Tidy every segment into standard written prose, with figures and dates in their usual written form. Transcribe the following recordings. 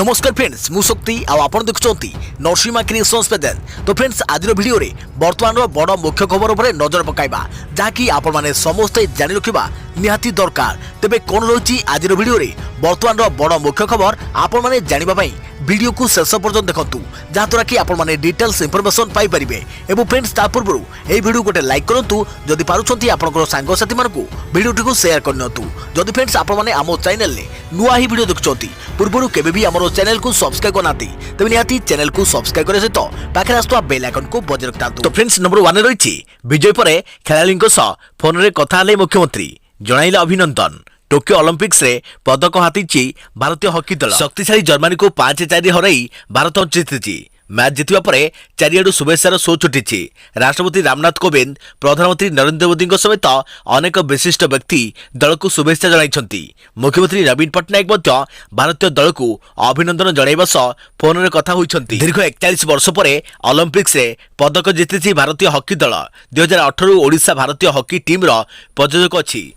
नमस्कार फ्रेंड्स मु शक्ति आपण देखुंती नरसिंहा क्रिएशंस पेजेंट। तो फ्रेंड्स आज वीडियो रे वर्तमान बड़ मुख्य खबर उपर नजर पकाइबा जहाँकि आपण माने समस्ते जानि रखिबा निहाती दरकार। तेबे कोन रही आज वीडियो रे वर्तमान बड़ मुख्य खबर आपण माने जानिबा पई वीडियो को शेष पर्यंत देखंतु जहाँद्वारा कि आपण माने डिटेल्स इंफॉर्मेशन पाई परिबे। एवं फ्रेंड्स ता पूर्व ए वीडियो गोटे लाइक करंतु जदि पारुछंती आपनकर सांग साथी मानकु वीडियो को शेयर करनतु। जदि फ्रेंड्स आपण माने आमो चैनल ले नुआ ही वीडियो देखुछंती पूर्व केबे भी हमरो चैनल को सब्सक्राइब करनाती तबे निहाती चैनल को सब्सक्राइब करे सहित पाखे आस्तुवा बेल आइकन को बजाय रखतांतु। तो फ्रेंड्स नंबर 1 रही विजय परे खेलाड़ीଙ୍କ सह फोन रे कथा ले मुख्यमंत्री जणाइले अभिनंदन। टोकियो ओलंपिक्स रे पदक हातीची भारतीय हॉकी दल शक्तिशाली जर्मनी को 5-4 हराई भारत जीतिची। मैच जितवा परे चारियाडू शुभेच्छार शो छुटी। राष्ट्रपति रामनाथ कोविंद प्रधानमंत्री नरेंद्र मोदी समेत अनेक विशिष्ट व्यक्ति दल को शुभेच्छा जणाइछंती। मुख्यमंत्री नवीन पट्टनायक भारतीय दल को अभिनंदन जणाइबा सह फोन रे कथा होइछंती। दीर्घ 41 वर्ष परे ओलंपिक्स रे पदक जीतिची भारतीय हॉकी दल 2018 ओडिशा भारतीय हॉकी टीम रो प्रयोजक अछि।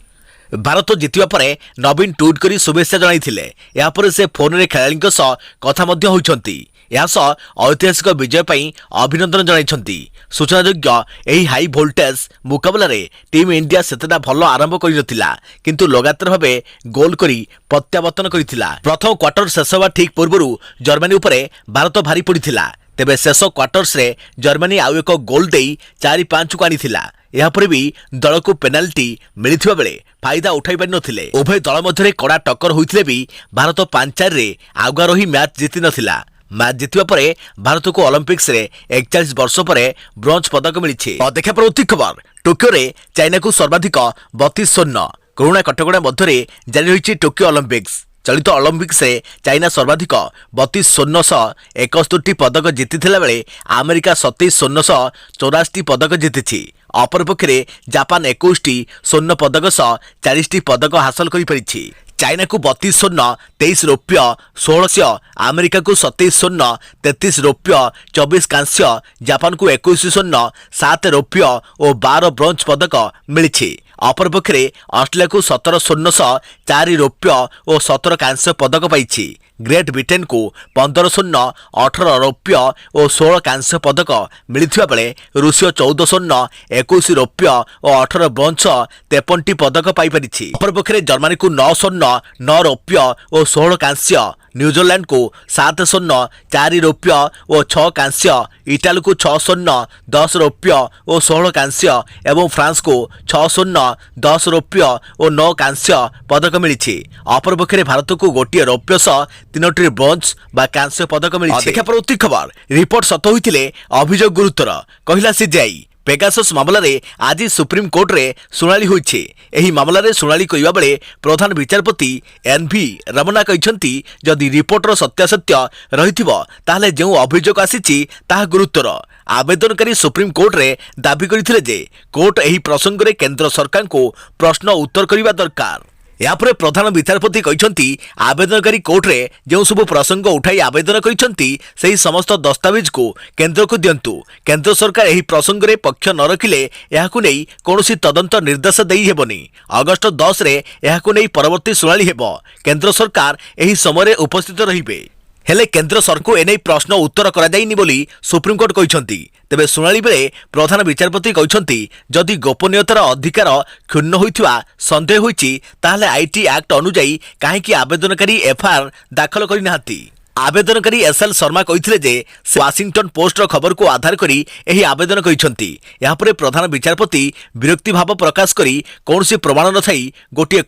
भारत जितवा परे नवीन ट्वीट करी शुभेच्छा जणाइथिले। या परे से फोन रे खेलाड़ीଙ୍କ सह कथा मध्य होइछंती। ऐतिहासिक विजय पई अभिनंदन जणाइछंती। सूचनायोग्य एही हाई वोल्टेज मुकाबला रे टीम इंडिया सेतेटा भल आरंभ करि नथिला किंतु लगातार भाबे गोल करी प्रत्यावर्तन करिथिला। प्रथम क्वार्टर शेष होवा ठीक पूर्वरु जर्मनी उपरे भारत भारी पड़िथिला। तेबे शेष क्वार्टर्स रे जर्मनी आउ एक गोल देई 4-5 को आनिथिला। यापर भी दल को पेनाल्टी मिलिथिबा बेले फायदा उठाई पारि नथिले। उभय दल मध्यरे कड़ा टक्कर होइथिले भी भारत 5-4 रे आगुआ रही मैच जीति नथिला। मैच जितवा परे भारत को ओलंपिक्स रे 41 वर्ष परे ब्रोंज पदक मिली। देखा परवर्ती खबर टोकियो रे चाइना को सर्वाधिक 32 स्वर्ण। कोरोना कटकड़ा मध्यरे जारी रही टोकियो ओलंपिक्स। चलित ओलंपिक्स रे चाइना सर्वाधिक 32 स्वर्ण सह 61 पदक जीतिथिला बेले अमेरिका 27 स्वर्ण सह 84 पदक जीतिछि। अपरपक्षे जापान 21 स्वर्ण पदक सह 40 पदक हासिल करि परिछि। चाइना को 32 स्वर्ण 23 रौप्य 16, अमेरिका को 27 स्वर्ण 33 रौप्य 24 कांस्य, जापान को 21 स्वर्ण 7 रौप्य और 12 ब्रोंज पदक मिली। अपरपक्षे ऑस्ट्रेलिया को 17 स्वर्ण सह 4 रौप्य और 17 कांस्य पदक पाई। ग्रेट ब्रिटेन को 15 स्वर्ण 18 रौप्य और 16 कांस्य पदक मिलथिबा बेले रूसिया 14 स्वर्ण 21 रौप्य और 18 ब्रोंज 53 पदक पाई परिछि। अपरपक्षे जर्मनी को 9 स्वर्ण 9 रौप्य और 16 कांस्य, न्यूजीलैंड को 7 स्वर्ण 4 रौप्य और 6 कांस्य, इटाली को 6 स्वर्ण 10 रौप्य और 16 कांस्य एवं फ्रांस को 6 स्वर्ण 10 रौप्य और 9 कांस्य पदक मिली। अपरपक्षे भारत को गोटे रौप्य सह 3टी ब्रोंज बा कांस्य पदक मिली। देखा परवर्ती खबर रिपोर्ट सत होइतिले अभियोग गुरुतर कहिला सीजेआई। पेगासस मामला रे आज सुप्रीम कोर्ट रे सुनाली होइछे। एही मामला रे सुनाली करिबा बेले प्रधान विचारपति एनवी रमना कहिसंती जदि रिपोर्टर सत्यासत्य रहिथिबो ताहले जेउ अभियोग आसीची ताहा गुरुतर। आवेदनकारी सुप्रीम कोर्ट रे दाबी करिथिले जे कोर्ट एही प्रसंग रे केंद्र सरकार को प्रश्न उत्तर करिबा दरकार। यापर प्रधान विचारपति कहते आवेदनकारी कोर्ट रे जो सब प्रसंग उठाई आवेदन करते समस्त दस्तावेज को केंद्र को दिंतु। केंद्र सरकार यही प्रसंग रे पक्ष न रखिले याकु नै कोनोसी तदंत निर्देश देई हेबनी। अगस्त 10 रे याकु नै परवर्ती सुनाली हेबो। केंद्र सरकार यही समय उपस्थित रहिबे हेले केंद्र सरकार को एनै प्रश्न उत्तर करा जाइनि बोली सुप्रीम कोर्ट कहते। तेबे सुनाली बेले प्रधान विचारपति कहते जदि गोपनीयतार अधिकार क्षुण्ण होइथिबा संदेह होइछि ताहले आईटी एक्ट अनुଯାयी काहेकि आवेदनकारी एफआईआर दाखल करि नाहांती। आवेदनकारी एसएल शर्मा कहिथिले जे से वाशिंगटन पोस्ट खबर को आधार करी एही आवेदन करिसंती। यापर प्रधान विचारपति विरक्ति भाव प्रकाश करी कोनोसी प्रमाण न थाई गोटे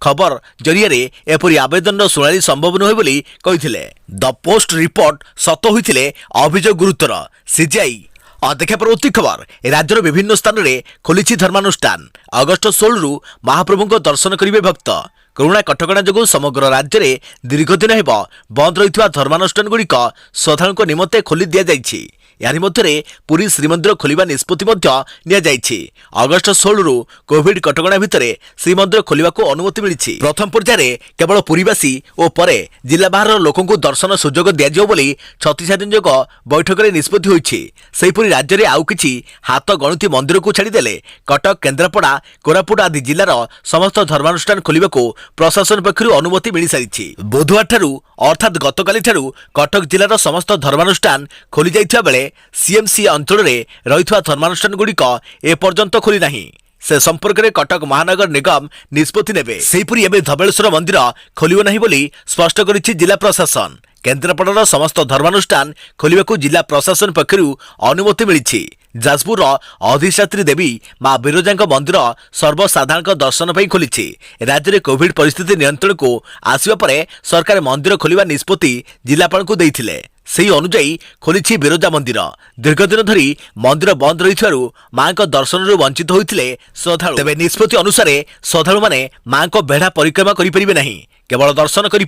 खबर जरिया एपरी आवेदन सुनाली संभव नुहे बोली कहिथिले। द पोस्ट रिपोर्ट सत होइथिले अभियोग गुरुतर सीजेआई। देखा परवर्ती खबर राज्यर विभिन्न स्थान में खोली धर्मानुष्ठान। अगस्त 16 रु महाप्रभु दर्शन करेंगे भक्त। कोरोना कटकणा जो समग्र राज्य में दीर्घ दिन हेब बंद रही धर्मानुष्ठान गुड़िक श्रद्धालुओं निमंते खोली दि जाइछि। यारि मध्यरे पुरी श्रीमंदिर खोलिबा निष्पत्ति मध्य निया जाइछि। अगस्त 16 रु कोविड कटकणा भितरे श्रीमंदिर खोलिबाको अनुमति मिलिछि। प्रथम पर्याୟରେ केवल पुरीवासी ओ परे जिल्ला बाहर लोकंकु दर्शन सुजोग दियाजियो बोली छत्तीसगढ़ बैठक में निष्पत्ति होइछि। सेहिपरि राज्य में आउ किछि हाथ गणुती मंदिर को छाड़देले कटक केन्द्रापड़ा कोरापुट आदि जिलार समस्त धर्मानुष्ठान खोलिबाको प्रशासन पक्षरु अनुमति मिल सारिछि। बुधवार ठारू अर्थात गतकाली ठारू कटक जिलार समस्त धर्मानुष्ठान खोली जाइथिबा बेले सीएमसी अंचल में रहिथिबा धर्मानुष्ठान गुड़िक एपर्यंत खोली नाही। से संपर्क में कटक महानगर निगम निष्पत्ति नेबे। सेहिपरि एबे धबळेश्वर मंदिर खोलिबो नाही बोली स्पष्ट करिछि जिला प्रशासन। केन्द्रापड़ार समस्त धर्मानुष्ठान खोलिबाकू जिला प्रशासन पक्षरु अनुमति मिलिछि। जाजपुर अधिष्ठात्री देवी मां बिरजा मंदिर सर्वसाधारण दर्शन पर खोली। राज्य में कोविड परिस्थिति नियंत्रण को आसवा पर सरकार मंदिर खोलिबा निष्पत्ति जिलापाल को देइथिले। सेही अनुजाई खोली बिरजा मंदिर। दीर्घदिन धरी मंदिर बंद रही मां दर्शन वंचित होते श्रद्धालु। तेज निष्पत्ति अनुसार श्रद्धालु मैंने मां बेढ़ा परिक्रमा करें नहीं, केवल दर्शन करें।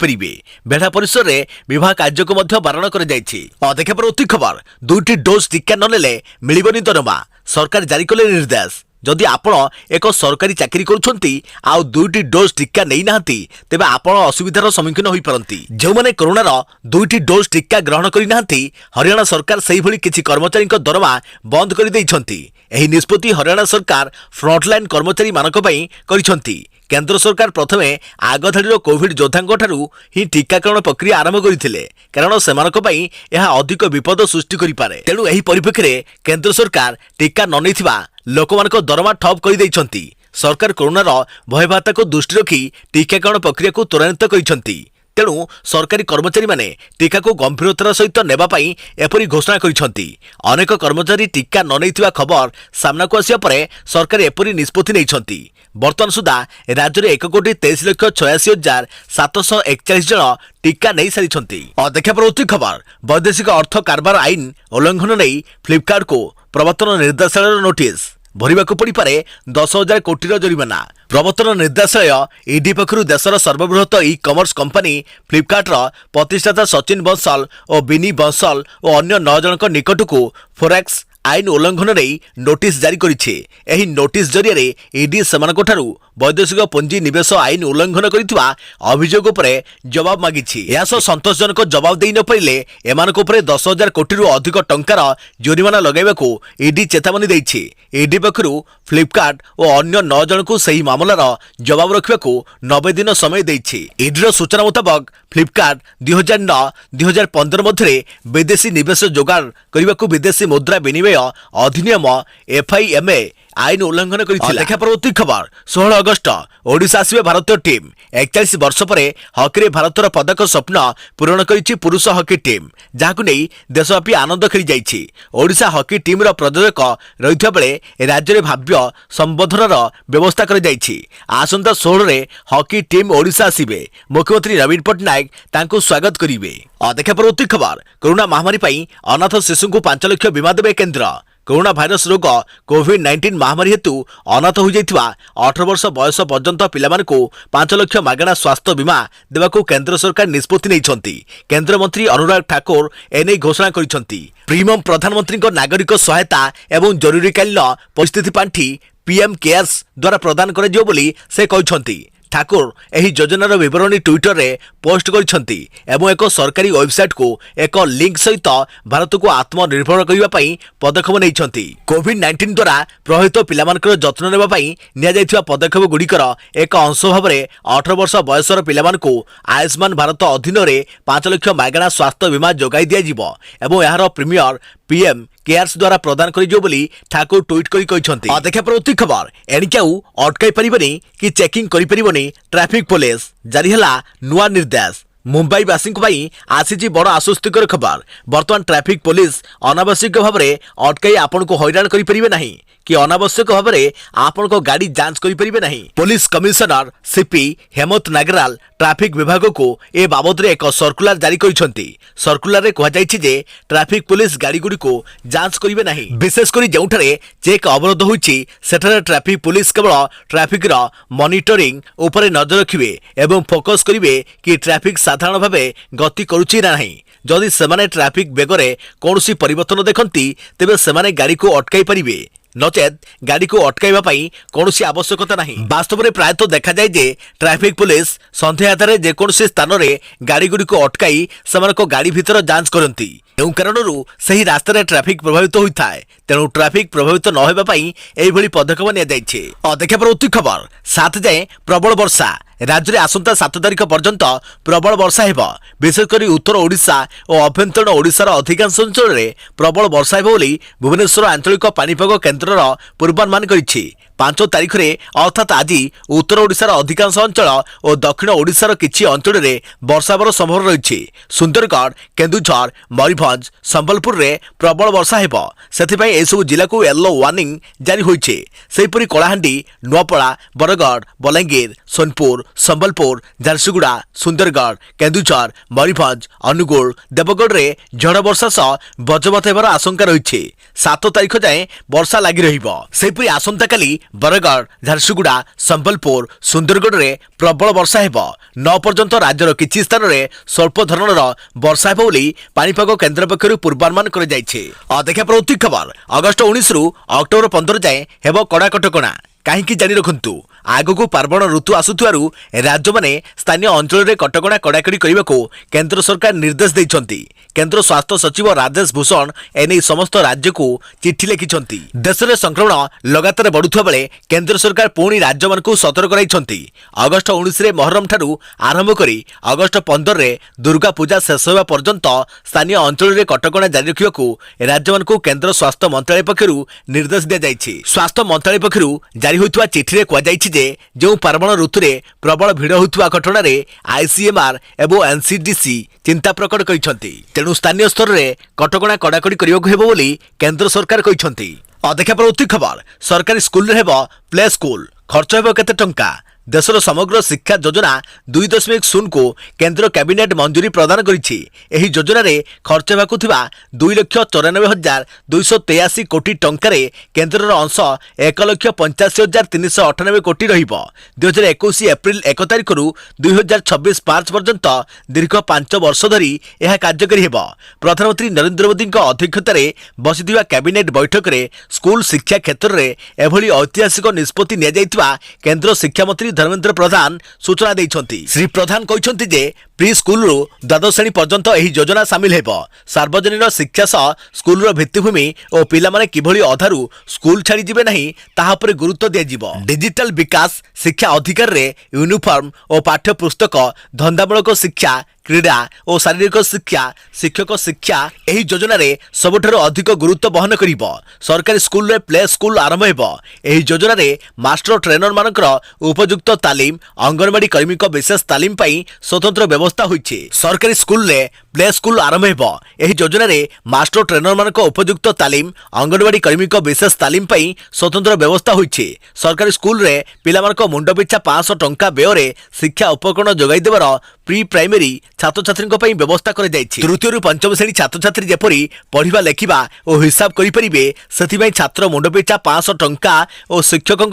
बेढ़ा परिसर में विवाह कार्य को बारण कर। देखा पर खबर 2टी डोज टीका ननेले मिलबनी दरमा। सरकार जारी कले निर्देश। जदि आपण एक सरकारी चाकरी करुछंती आ 2टी डोज टीका नै नाहंती तेबे आपण असुविधार सम्मुखीन होई परंती। जो माने कोरोनार 2टी डोज टीका ग्रहण करि नाहंती हरियाणा सरकार सेही भली किछि कर्मचारी दरमा बंद कर दैछंती। एही निष्पत्ति हरियाणा सरकार फ्रंटलाइन कर्मचारी मानक पई करिसंती। केंद्र सरकार प्रथमे आगधाड़ीर कोविड योद्धांक ठारू ही टीकाकरण प्रक्रिया आरंभ करथिले, कारण सेमानक पई यह अधिक विपद सृष्टि करि पारे। तेणु एही परिप्रेक्षी रे केंद्र सरकार टीका न नैथिबा लोकमानक दरमा ठप कर दैछंती। सरकार कोरोनार भयबाहता को दृष्टि रखी टीकाकरण प्रक्रिया को त्वरान्वित करिसंती। तेणु सरकारी कर्मचारी माने टीका को गंभीरतार सहित नेबा पई एपरि घोषणा करिसंती। अनेक कर्मचारी टीका न नैथिबा खबर सामना को आसिया परे सरकार एपरि निष्पत्ति नैछंती। वर्तमान सुधा राज्य में 1,83,86,741 जन टीका नहीं सारी। देखा पर खबर वैदेशिक अर्थ कारबार आईन उल्लंघन नहीं फ्लिपकार्ट को प्रवर्तन निर्देशालय नोटिस भरवा पड़ पारे 10,000 कोटी जरिमाना। प्रवर्तन निर्देशालय ईडी पक्षर देशर सर्वबृहत ई कमर्स कंपनी फ्लिपकार्टर प्रतिष्ठाता सचिन बंसल और बिनी बंसल और अन्य 9 जन निकट को फोरेक्स आईन उल्लंघन नहीं नोटिस जारी करिछे। एही नोटिस जरिए ईडी सेमानक ठारू वैदेशिक पुंजी निवेश आईन उल्लंघन करिथिबा अभियोग उपरे जवाब मागिछि। यासो संतोषजनक जवाब देई न पाइले एमानक उपरे 10,000 कोटी रु अधिक टंकार जरिमाना लगाइबाकू ईडी चेतावनी दैछि। ईडी पक्षरु फ्लिपकार्ट और अन्य 9 जन को सही मामलार जवाब रखिबाकू 90 दिन समय दैछि। ईडीर सूचना मुताबक फ्लिपकार्ट 2009-2015 मध्य विदेशी निवेश जोगाड़ करने विदेशी मुद्रा विनिमय अधिनियम FIMA आईन उल्लंघन करिथिला। देखा परवर्ती खबर 16 अगस्त ओडिशा आसिबे भारतीय टीम। 41 वर्ष पर हॉकी भारतर पदक स्वप्न पूरण करिछि पुरुष हॉकी टीम, जहाकु नै देशव्यापी आनंद खेली जाइछि। ओडिशा हॉकी टीम रो प्रयोजक रहिथिबा बेले राज्य में भव्य संबोधनर व्यवस्था कर जाइछि। आसंता 16 रे हॉकी टीम ओडिशा आसिबे। मुख्यमंत्री नवीन पटनायक तांको स्वागत करिवे। देखा परवर्ती खबर कोरोना महामारी पई अनाथ शिशु को 5 लाख बीमा देबे केंद्र। कोरोना भाइरस रोग कोविड-19 महामारी हेतु अनाथ हो जाइथिबा 18 वर्ष बयस पर्यंत पिलामान को 5 लाख मागणा स्वास्थ्य बीमा देवाकू केंद्र सरकार निष्पत्ति नैछंती। केंद्र मंत्री अनुराग ठाकुर एने घोषणा करिसंती। प्रीमियम प्रधानमंत्री नागरिक सहायता एवं जरूरीकालीन परिस्थिति पांठी पीएम केयर्स द्वारा प्रदान कर दियो बोली से कहिसंती। ठाकुर एही योजनार विवरणी ट्विटर रे पोस्ट करिसंती एवं एक सरकारी वेबसाइट को एक लिंक सहित भारत को आत्मनिर्भर करबा पई पदक्षेप नैछंती। कोविड-19 द्वारा प्रभावित पिलामानकर जत्न नेबा पई निया जायथिबा पदक्षेप गुडीकर एक अंश भाबरे 18 वर्ष बयसर पिलामान को आयुष्मान भारत अधीन रे 5 लाख मागणा स्वास्थ्य बीमा जोगाई दिया जिवो एवं यार प्रीमियर पीएम केयर्स द्वारा प्रदान करियो बोली ठाकुर ट्वीट करी कहिसंती। देखा परवर्ती खबर एणिकाउ अटकाई परिबनी कि चेकिंग करि परिबनी ट्रैफिक पुलिस जारी हला नुआ निर्देश। मुंबई वासी आसी बड़ आश्वस्तिकर खबर। वर्तमान ट्रैफिक पुलिस अनावश्यक भाव में अटकाई आपण को हैरान करें ना कि अनावश्यक भाव में आपण को गाड़ी जांच करें ना। Police commissioner CP Hemant Nagral traffic विभाग को ए बाबद रे एक सर्कुलर जारी करिसंती। सर्कुलर रे कहा जायछि जे ट्रैफिक पुलिस गाड़ी गुडी को जांच करिवे नाही। विशेषकर जोठारे चेक अवरोध होइछि सेठारे ट्रैफिक पुलिस केवल ट्रैफिक रो मॉनिटरिंग ऊपर नजर रखिवे एवं फोकस करिवे कि ट्रैफिक साधारण भावे गति करूछि ना नहीं। जदि सेमाने ट्रैफिक बेगरे कौनसी परिवर्तन देखती तेबे सेमाने गाड़ी को अटकाई परिबे नचेत गाड़ी को अटकाइबा पई कौनसी आवश्यकता नहीं। वास्तव में प्रायतः देखा जाए जे ट्रैफिक पुलिस संध्या आधारे जेकोसी स्थान में गाड़ी गुड़ी को अटकाई सेमानक गाड़ी भीतर जांच करती एवं कारणरू सही रास्तार ट्रैफिक प्रभावित होता है। तेणु ट्रैफिक प्रभावित न होगा पई एभली पदक्षेप निया जाइछे। देखा परवर्ती खबर 7 जाए प्रबल वर्षा राज्य में आसंता 7 तारिख पर्यंत प्रबल वर्षा हेब विशेषकर उत्तर ओडिशा और अभ्यंतरण ओडिशार अधिकांश अंचल में प्रबल वर्षा हेब बोली भुवनेश्वर आंचलिक पाणीपाग केन्द्रर पूर्वानुमान करिछि। 5 तारिख में अर्थात आज उत्तर ओडिशार अधिकांश अंचल और दक्षिण ओडिशार किछि अंचल में वर्षा हेबार संभावना रही। सुंदरगढ़ केन्दुझर मयूरभंज संबलपुर में प्रबल वर्षा हेब सेथिपाई एसबु जिला को येलो वार्निंग जारी होइछे। सेहिपरि कलाहांडी नुआपड़ा बरगढ़ बलांगीर सोनपुर संबलपुर झारसुगुड़ा सुंदरगढ़ केन्दुझर मयूरभंज अनुगुल देवगढ़ में झड़ वर्षा सह वज्रपात हेबार आशंका रही। 7 तारिख जाए वर्षा लगी रहिबो। सेहिपरि आसंता काली बरगढ़ झारसुगुड़ा संबलपुर सुंदरगढ़ में प्रबल वर्षा हेब 9 पर्यंत राज्यर किछि स्थान में स्वल्प धरणर वर्षा हेब बोली पाणीपाग केन्द्र पक्षरु पूर्वानुमान कर जाइछे। देखा प्रवृत्ति खबर अगस्ट 19 रु अक्टोबर 15 जाए हेब कड़ा कटकणा कहीं जारी रखु आगक पार्वण ऋतु आसुथिबारु राज्य माने स्थानीय अंचल में कटकणा कड़ाकड़ी करने को केंद्र सरकार निर्देश देइछन्ति। केंद्र स्वास्थ्य सचिव राजेश भूषण एने समस्त राज्य को चिठी लिखिछन्ति। देश में संक्रमण लगातार बढ़ुवा बेले केंद्र सरकार पुणी राज्य मान सतर्क कराइछन्ति। अगस्ट 19 रे मोहरम ठारू आरंभ करी अगस्ट 15 रे दुर्गा पूजा शेष होगा पर्यंत स्थानीय अंचल में कटकणा जारी रखा राज्य मान केंद्र स्वास्थ्य मंत्रालय पक्षरु निर्देश दिया जाइछि। स्वास्थ्य मंत्रालय पक्षरु जारी होइतवा चिठी रे कुआଯାଇଛି जे जो पार्वण ऋतु रे प्रबल भिड़ होइतवा घटना रे आईसीएमआर एवं एनसीडीसी चिंता प्रकट करिसंती। तेणु स्थानीय स्तर में कटकणा कड़ाकड़ी करबाक हेबो बोली केंद्र सरकार कहिसंती। देखा प्रवृत्ति खबर सरकारी स्कूल रे हेबो प्ले स्कूल खर्च हेबो केते टंका। देशर समग्र शिक्षा योजना 2.0 को केंद्र कैबिनेट मंजूरी प्रदान करिछि। एही योजना रे खर्च हेबाकु थिबा 2,94,283 कोटी टंकारे केंद्रर अंश 1,85,398 कोटी रहिबो। 2021 एप्रिल 1 तारिख रु 2026 मार्च पर्यंत दीर्घ 5 वर्ष धरी यह कार्यकारी हेबो। प्रधानमंत्री नरेंद्र मोदी अध्यक्षतार बसिथिबा कैबिनेट बैठक रे स्कूल शिक्षा क्षेत्र में एभली ऐतिहासिक निष्पत्ति निया जाइतिबा केंद्र शिक्षा मंत्री धर्मेंद्र प्रधान सूचना देइछन्ति। श्री प्रधान कहिसन्ति जे प्री स्कूल रु द्वादश श्रेणी पर्यंत एही योजना सामिल हेबो। सार्वजनिक शिक्षा सह स्कूल भित्तिभूमि और पिला माने किभली अधारू स्कूल छाड़ी जिबे नहीं ताहा पर गुरुत्व दिया जिवो। डिजिटल विकास शिक्षा अधिकार रे यूनिफॉर्म और पाठ्य पुस्तक धंदामूलक शिक्षा क्रीड़ा और शारीरिक शिक्षा शिक्षक शिक्षा एही योजना रे सबुठारु अधिक गुरुत्व बहन करिबो। सरकारी स्कूल रे प्ले स्कूल आरंभ हेबो। एही योजना रे मास्टर ट्रेनर मानकर उपयुक्त तालीम अंगनवाड़ी कर्मी को विशेष तालीम पई स्वतंत्र व्यवस्था होइछे। सरकारी स्कूल रे प्ले स्कूल आरंभ हेबो। एही योजना रे मास्टर ट्रेनर मानक उपयुक्त तालीम अंगनवाड़ी कर्मी को विशेष तालीम पई स्वतंत्र व्यवस्था होइछे। सरकारी स्कूल रे पिला मानक मुंड पिछा 500 टंका व्यय रे शिक्षा उपकरण जोगाई देबार प्री प्राइमरी छात्र छात्री व्यवस्था कर तृतीय रु पंचम श्रेणी छात्र छात्री जेपरी पढ़ा लेखा और हिसाब करेंगे से छात्र मुंड पिछा 500 टंका और शिक्षकों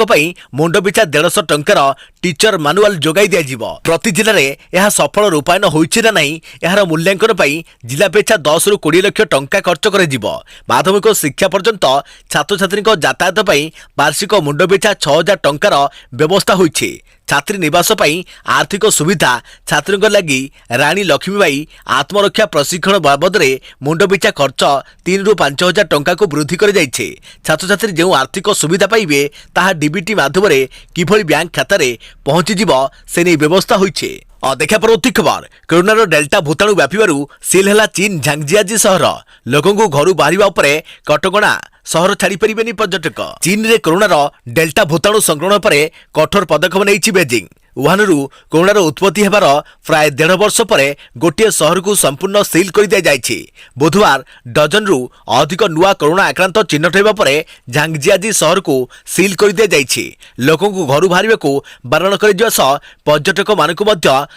मुंड पिछा 150 टंकार टीचर मानुआल जोगाई दिज्व। प्रति जिले में यह सफल रूपायन होइछि ना नहीं यार मूल्यांकन जिला पिछा 10 रु 20 लाख टंका खर्च कर माध्यमिक शिक्षा पर्यंत छात्र छात्री यातायात वार्षिक मुंड पिछा 6000 टंकार व्यवस्था होइछि। छात्री निवास पई आर्थिक सुविधा छात्री लगी रानी लक्ष्मीबाई आत्मरक्षा प्रशिक्षण बाबद मुंड पिछा खर्च 3 रु 5,000 टंका को वृद्धि कर जाइछे। छात्र छात्री जो आर्थिक सुविधा पाइबे ताहा डीबीटी माध्यम किभली बैंक खाता रे पहुंची जिवो से नहीं व्यवस्था होइछे। देखा परवर्ती खबर कोरोनार डेल्टा भूताणु व्यापिबारु सील हैला चीन झांगजियाजी सहर लोकंकु घरु बाहरिबा उपरे कटकणा सहर छाड़ी परिबेनी पर्यटक। चीन रे कोरोनार डेल्टा भूताणु संक्रमण पर कठोर पदक्षेप नेइछि बेजिंग। वुहानरू कोरोनार उत्पत्ति हेबार प्राय 1.5 वर्ष पर गोटे सहर को संपूर्ण सील कर दिया जाइछि। बुधवार डजन रु अधिक नुआ कोरोना आक्रांत चिन्हट होगा पर झांगजियाजी सहर को सील कर दिया जाइछि। लोकों को घर बाहर को बारण कर पर्यटक मानक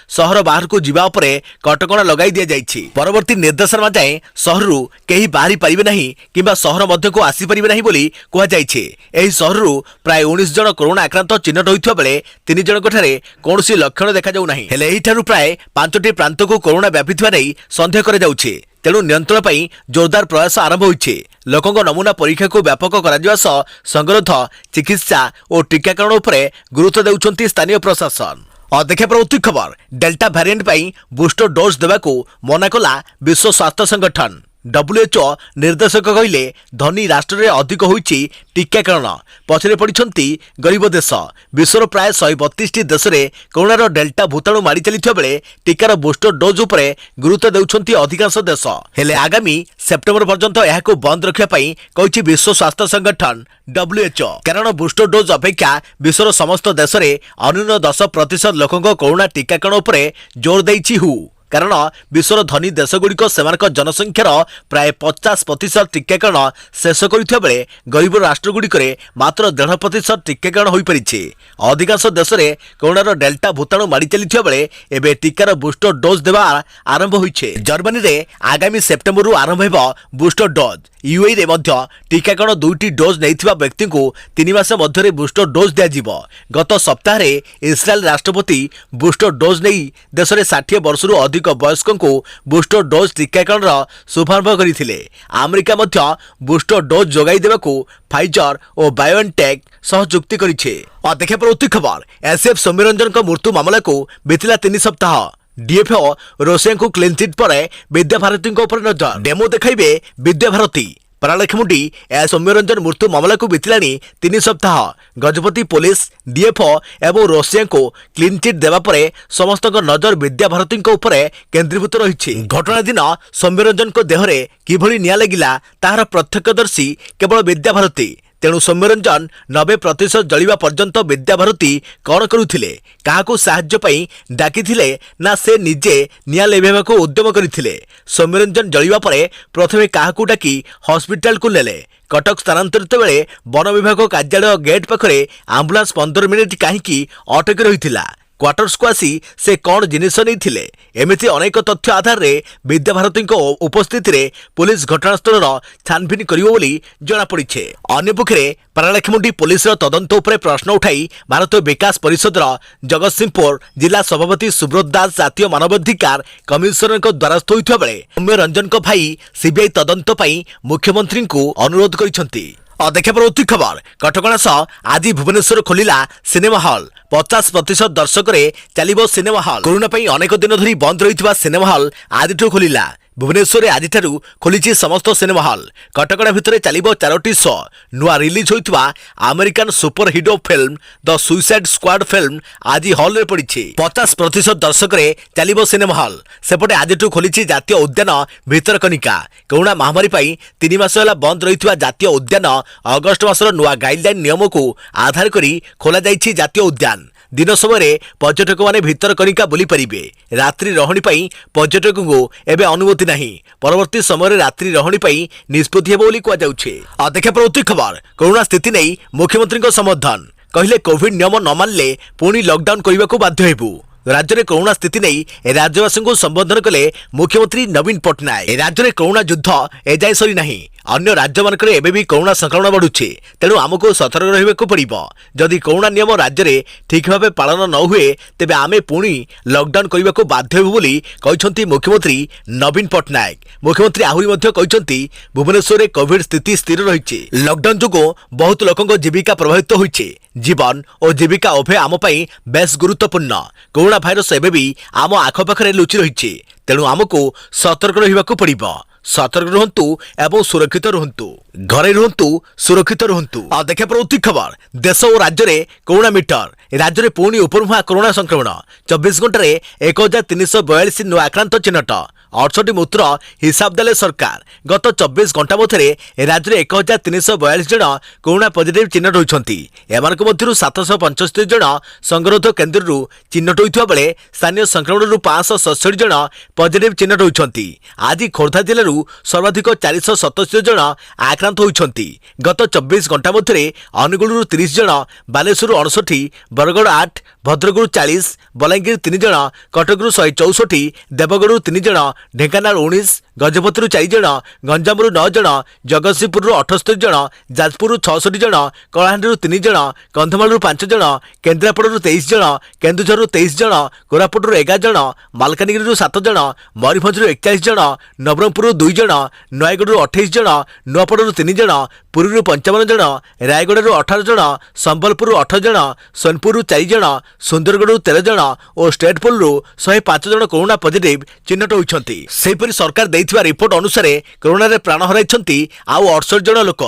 सहर बाहर को जीवा उपरे कटकणा लगाई दिया जाइछि। परवर्ती निर्देशनामा जाए सहर कहीं बाहरी पारिबे नहीं किंबा सहर मध्य को आसी परिबे नहीं बोली कहा जाइछि। एही सहर प्राय 19 जन कोरोना आक्रांत चिन्हट होइथबा बेले 3 जनक ठारे କୌଣସି ଲକ୍ଷଣ ଦେଖାଯାଉ ନାହିଁ। ହେଲେ ଏହିଠାରୁ ପ୍ରାୟ 5ଟି ପ୍ରାନ୍ତକୁ କରୋନା ବ୍ୟାପିଥିବା ନେଇ ସନ୍ଦେହ କରାଯାଉଛି। ତେଣୁ ନିୟନ୍ତ୍ରଣ ପାଇଁ ଜୋରଦାର ପ୍ରୟାସ ଆରମ୍ଭ ହୋଇଛି। ଲୋକଙ୍କ ନମୁନା ପରୀକ୍ଷାକୁ ବ୍ୟାପକ କରାଯିବା ସହ ସଂଗରୋଧ, ଚିକିତ୍ସା ଓ ଟିକାକରଣ ଉପରେ ଗୁରୁତ୍ୱ ଦେଉଛନ୍ତି ସ୍ଥାନୀୟ ପ୍ରଶାସନ। देखिए परवर्ती खबर, डेल्टा भैरिएंट पर बूस्टर डोज देवाकू मना कला विश्व स्वास्थ्य संगठन। WHO निर्देशक कहले धनी राष्ट्र में अधिक होईची टीकाकरण, पछरे पड़िछंती गरीब देश। विश्वर प्राय 132 देश में कोरोनार डेल्टा भूताणु मारी चलिथिबा बेले टीकार बूस्टर डोज उपरे गुरुत्व देउछंती अधिकांश देश। हेले आगामी सेप्टेम्बर पर्यंत एहाकू बंद रखिया पई कहिछि विश्व स्वास्थ्य संगठन WHO। कारण बूस्टर डोज अपेक्षा विश्वर समस्त देश में अन्यून 10% लोकंक कोरोना टीकाकरण उपरे जोर दैछि हु। कारण विश्वर धनी देशगुड़िक सेमानक जनसंख्यार प्राय 50% टीकाकरण शेष करुवा बेले गरीब राष्ट्रगुड़िक मात्र 1.5% टीकाकरण हो पारिछि। अधिकांश देश में कोरोनार डेल्टा भूताणु मारी चलिथिबा बेले एबे टीकार बूस्टर डोज देवा आरंभ होइछे। जर्मनी रे आगामी सेप्टेम्बर आरंभ हेबो बूस्टर डोज। यूएई रे मध्य टीकाकरण 2टी डोज नैथिबा व्यक्ति को 3 मास मध्य बूस्टर डोज दिया। गत सप्ताह रे इस्राएल राष्ट्रपति बूस्टर डोज नहीं देश में 60 वर्ष अधिक वयस्क को बूस्टर डोज टीकाकरण शुभारंभ करथिले। अमेरिका मध्य बूस्टर डोज जोगाई देवाकू फाइजर और बायोएनटेक सह चुक्ति करिछे। देखिए परवर्ती खबर, एसएफ सौम्यरंजन को मृत्यु मामला को बीतला 3 सप्ताह। डीएफओ रोसिया को क्लीन चिट पर विद्याभारती नजर। डेमो देखाइबे विद्याभारती। परालेखमुंडी सौम्यरंजन मृत्यु मामला को बीतलानी 3 सप्ताह। गजपति पुलिस, डीएफओ एवं रोसिया को क्लीन चिट देवा परे समस्त नजर विद्याभारती केन्द्रीभूत रही। घटना दिन सौम्यरंजन को देहरे किभली निया लगिला ताहार प्रत्यक्षदर्शी केवल विद्याभारती। तेणु सौम्यरंजन 90% जलिबा पर्यंत विद्याभारती कौन करुथिले, काहाकू साहाय्य पई डाकिथिले ना से निजे निया लेबेबाकू उद्यम करिथिले। सौम्यरंजन जलिबा परे प्रथमे काहाकू डाकी हॉस्पिटल को नेले। कटक स्थानांतरित बेले वन विभाग कार्यालय गेट पाखरे आंबुलांस 15 मिनिट कहीं अटक रही। क्वार्टर्स को आसी से कौन जिनिस नहीं एमती अनेक तथ्य आधार रे विद्याभारती उपस्थिति रे पुलिस घटनास्थल छानभिन करिवो जनापड़ी। अन्यपक्षे परालेखमुंडी पुलिस तदंत उपरे प्रश्न उठाई भारतीय विकास परिषद जगतसिंहपुर जिला सभापति सुब्रत दास जातीय मानवाधिकार कमिशनर द्वारस्थ होता बेले सौम्यरंजन भाई सीबीआई तदंत पई मुख्यमंत्री को अनुरोध करिसेंती। देखिए परवर्ती खबर, कटकणा सह आज भुवनेश्वर खोलिला सिनेमा हॉल। 50% दर्शक चलिबो सिनेमा हॉल। कोरोना पई अनेक दिन धरी बंद रही सिनेमा हॉल आज खोलिला। भुवनेश्वर आज खोली समस्त सिनेमा हॉल। कटकणा भितर चलिबो 4टी शो। नुआ रिलीज होइतबा American super hero film the suicide squad film आज हॉल रे पड़ी। 50% दर्शक चलिबो सिनेमा हॉल। सेपटे आज खोली जातीय उद्यान भितरकनिका। कोरोना महामारी पई 3 मास होला बंद रही जातीय उद्यान अगस्ट मासर नुआ गाइडलाइन नियम को आधार करी खोला जाइछि जातीय उद्यान। दिन समय पर्यटक माने भितरकनिका बुली परिबे। रात्रि रहणी पई पर्यटक को एबे अनुमति नहीं। परवर्ती समय रात्रि रहणी पई निष्पत्ति हेबो बोली कुआ जाउछे। देखिए परवर्ती खबर, कोरोना स्थिति नहीं मुख्यमंत्री को समर्थन। कहले कोविड नियम न मानले पुणी लॉकडाउन करने को बाध्य हेबु। राज्य में कोरोना स्थिति नहीं राज्यवासी को संबोधन कले मुख्यमंत्री नवीन पट्टनायक। राज्य में कोरोना युद्ध एजाए सरी नहीं। अन्य राज्य मानक एबे भी कोरोना संक्रमण बढ़ुचे। तेणु आमको सतर्क रहिबाकू पड़िबो। जदि कोरोना नियम राज्य में ठीक भाव पालन न हुए तेबे आमे पुणी लॉकडाउन करने को बाध्य हेबु बोली कहिसंती मुख्यमंत्री नवीन पट्टनायक। मुख्यमंत्री आहुरी मध्य कहिसंती भुवनेश्वर में कोविड स्थिति स्थिर रही। लॉकडाउन जोगो बहुत लोकंक जीविका प्रभावित होइछे। जीवन और जीविका उभय आम पई बेस गुरुत्वपूर्ण। कोरोना भाइरस एबे भी आम आखपाखे लुचि रही। तेणु आमको सतर्क रहिबाकू पड़िबो। सतर्क रुहंतु एवं सुरक्षित रुहंतु। घरे रुहंतु, सुरक्षित रुहंतु। देखिए परवर्ती खबर, देश और राज्य में कोरोना मीटर। राज्य में पुणी उपरमुहा कोरोना संक्रमण। 24 घंटे 1342 नुआ आक्रांत चिन्हट। 68 मृत्युर हिसाब देले सरकार। गत 24 घंटा मध्य राज्य में 1342 जन कोरोना पॉजिटिव चिन्हट होती। एमानक मध्यरु 775 जन संगरोध केन्द्र चिन्हट होता बेले स्थानीय संक्रमण 567 जन पॉजिटिव चिन्हट होती। आज खोर्धा जिलूर सर्वाधिक 477 जन आक्रांत होती। गत 24 घंटा मध्य अनुगुल 30 जन, बालेश्वर 68, बरगड़ 8, भद्रकरू 40, बलांगीर 3 जन, कटकरू 164, देवगढ़ 3 जन, ढेंकानाल 19, गजपति 4 जन, गंजाम 9 जन, जगतसिंहपुर 78 जन, जाजपुर 66 जन, कलाहांडी 3 जन, कंधमाल 5 जन, केन्द्रापड़ 23 जन, केन्दुझर 23 जन, कोरापुट 11 जन, मालकानगिरी 7 जन, मयूरभंज 41 जन, नवरंगपुर 2 जन, नयगढ़ 28 जन, नुआपड़ 3 जन, पुरी 55 जन, रायगढ़ 18 जन, संबलपुर 8 जन, सोनपुर 4 जन, सुंदरगढ़ 13 जन और स्टेटपुल 105 जन कोरोना पॉजिटिव चिन्हट होइछंती। सेहिपरि सरकार दैथिबा रिपोर्ट अनुसार कोरोना रे प्राण हराइछंती आउ 68 जन लोक।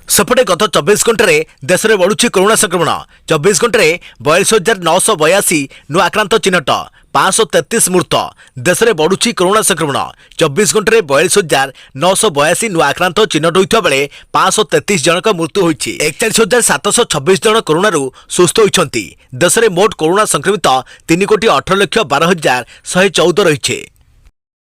सेपटे गत 24 घंटे देश में बढ़ुछि कोरोना संक्रमण। 24 घंटे 42,982 नुआ आक्रांत चिन्हट, 533 मृत। देश में बढ़ुछि कोरोना संक्रमण। 24 घंटे 42,982 नुआ आक्रांत चिन्हट होइथिबा बेले 533 जनक मृत्यु होइछि। 41,726 जन कोरोना सुस्थ होइछंती। देश में मोट कोरोना संक्रमित 3,18,12,114 रहिछि।